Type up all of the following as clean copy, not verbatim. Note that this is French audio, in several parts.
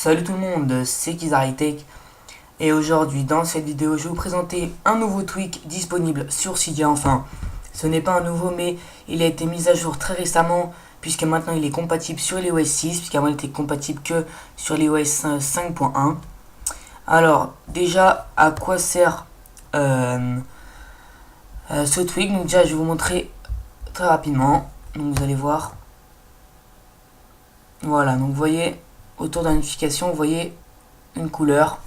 Salut tout le monde, c'est Kizari et aujourd'hui dans cette vidéo je vais vous présenter un nouveau tweak disponible sur Cydia. Enfin, ce n'est pas un nouveau mais il a été mis à jour très récemment puisque maintenant il est compatible sur l'iOS 6 puisqu'avant il était compatible que sur l'iOS 5.1. Alors déjà à quoi sert ce tweak? Donc déjà je vais vous montrer très rapidement, donc vous allez voir. Voilà, donc vous voyez autour de la notification, vous voyez une couleur.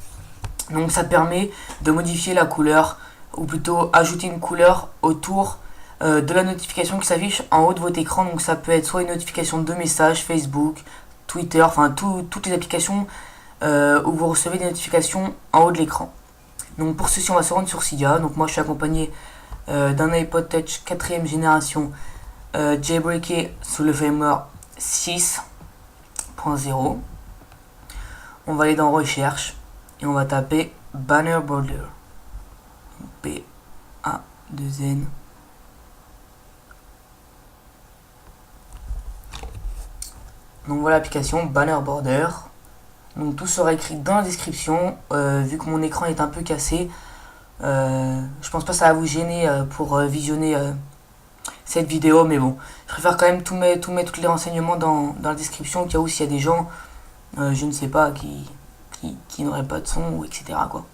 Donc ça permet de modifier la couleur, ou plutôt ajouter une couleur autour de la notification qui s'affiche en haut de votre écran. Donc ça peut être soit une notification de messages, Facebook, Twitter, enfin toutes les applications où vous recevez des notifications en haut de l'écran. Donc pour ceci on va se rendre sur Cydia. Donc moi je suis accompagné d'un iPod Touch 4ème génération jailbreaké sous le firmware 6.0. On va aller dans recherche et on va taper Banner Border. B-A-2-N. Donc voilà l'application Banner Border. Donc tout sera écrit dans la description. Vu que mon écran est un peu cassé, je pense pas que ça va vous gêner pour visionner cette vidéo, mais bon, je préfère quand même tous les renseignements dans la description au cas où s'il y a des gens, je ne sais pas, qui n'auraient pas de son, ou etc. quoi.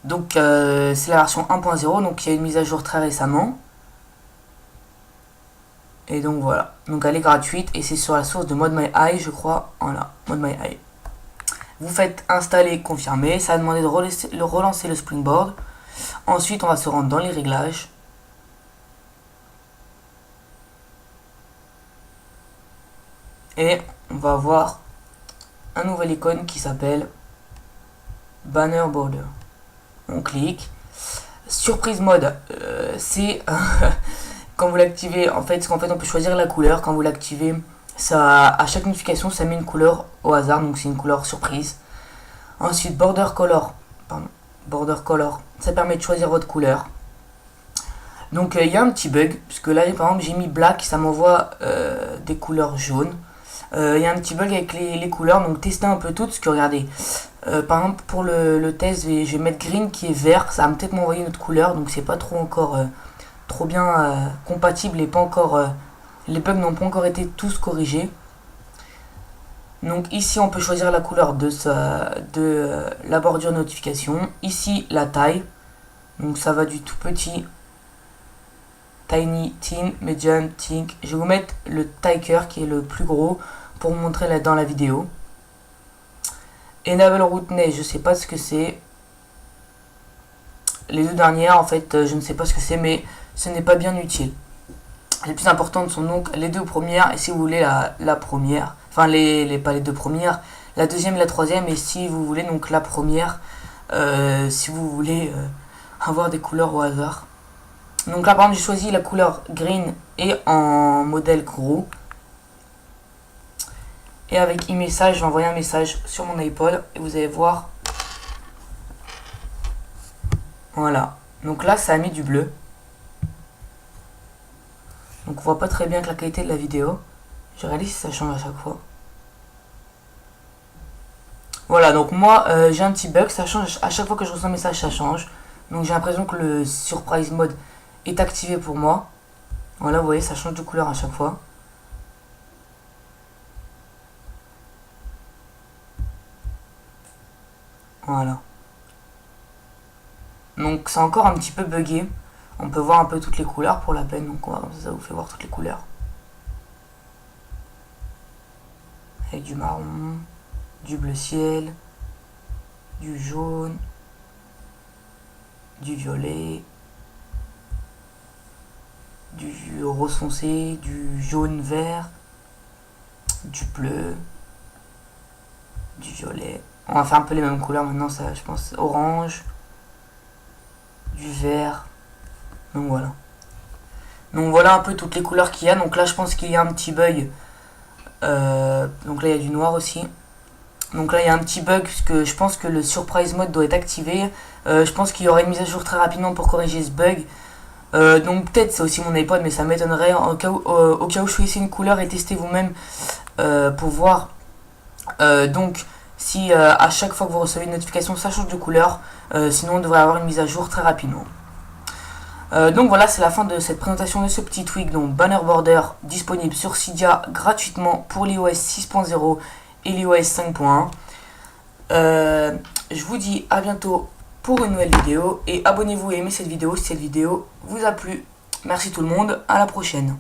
Donc c'est la version 1.0, donc il y a une mise à jour très récemment. Et donc voilà, donc elle est gratuite et c'est sur la source de ModMyEye, je crois. Voilà, ModMyEye. Vous faites installer, confirmer, ça va demander de relancer le Springboard. Ensuite on va se rendre dans les réglages. Et on va voir un nouvel icône qui s'appelle Banner Border. On clique. Surprise mode, c'est quand vous l'activez, en fait on peut choisir la couleur. Quand vous l'activez, ça, à chaque notification ça met une couleur au hasard, donc c'est une couleur surprise. Ensuite border color, ça permet de choisir votre couleur. Donc il y a un petit bug, puisque là par exemple j'ai mis black, ça m'envoie des couleurs jaunes. Il y a un petit bug avec les couleurs, donc testez un peu toutes, parce que regardez, par exemple pour le test je vais mettre green qui est vert, ça va peut-être m'envoyer une autre couleur, donc c'est pas trop encore trop bien compatible et pas encore, les bugs n'ont pas encore été tous corrigés. Donc ici on peut choisir la couleur de la bordure notification, ici la taille, donc ça va du tout petit, tiny, teen, medium, think. Je vais vous mettre le tiker qui est le plus gros pour vous montrer là dans la vidéo. Enable roughtness, je sais pas ce que c'est. Les deux dernières en fait je ne sais pas ce que c'est, mais ce n'est pas bien utile. Les plus importantes sont donc les deux premières, et si vous voulez la première, enfin pas les deux premières, la deuxième et la troisième, et si vous voulez donc la première, si vous voulez avoir des couleurs au hasard. Donc là par exemple j'ai choisi la couleur green et en modèle gros. Et avec e-message, je vais envoyer un message sur mon iPod et vous allez voir. Voilà. Donc là ça a mis du bleu. Donc on voit pas très bien que la qualité de la vidéo. Je réalise si ça change à chaque fois. Voilà, donc moi j'ai un petit bug, ça change à chaque fois que je reçois un message, ça change. Donc j'ai l'impression que le surprise mode est activé pour moi. Voilà, vous voyez, ça change de couleur à chaque fois. Voilà. Donc c'est encore un petit peu buggé. On peut voir un peu toutes les couleurs pour la peine. Donc on va, ça vous fait voir toutes les couleurs. Avec du marron, du bleu ciel, du jaune, du violet, du rose foncé, du jaune vert, du bleu, du violet. On va faire un peu les mêmes couleurs maintenant, ça je pense, orange, du vert. Donc voilà. Donc voilà un peu toutes les couleurs qu'il y a. Donc là je pense qu'il y a un petit bug. Donc là il y a du noir aussi. Donc là il y a un petit bug puisque je pense que le surprise mode doit être activé. Je pense qu'il y aura une mise à jour très rapidement pour corriger ce bug. Donc peut-être c'est aussi mon iPod, mais ça m'étonnerait. Au cas où choisissez une couleur et testez vous-même pour voir Donc si à chaque fois que vous recevez une notification ça change de couleur, sinon on devrait avoir une mise à jour très rapidement. Donc voilà, c'est la fin de cette présentation de ce petit tweak, donc Banner Border disponible sur Cydia gratuitement pour l'iOS 6.0 et l'iOS 5.1. Je vous dis à bientôt pour une nouvelle vidéo et abonnez-vous et aimez cette vidéo si cette vidéo vous a plu. Merci tout le monde, à la prochaine.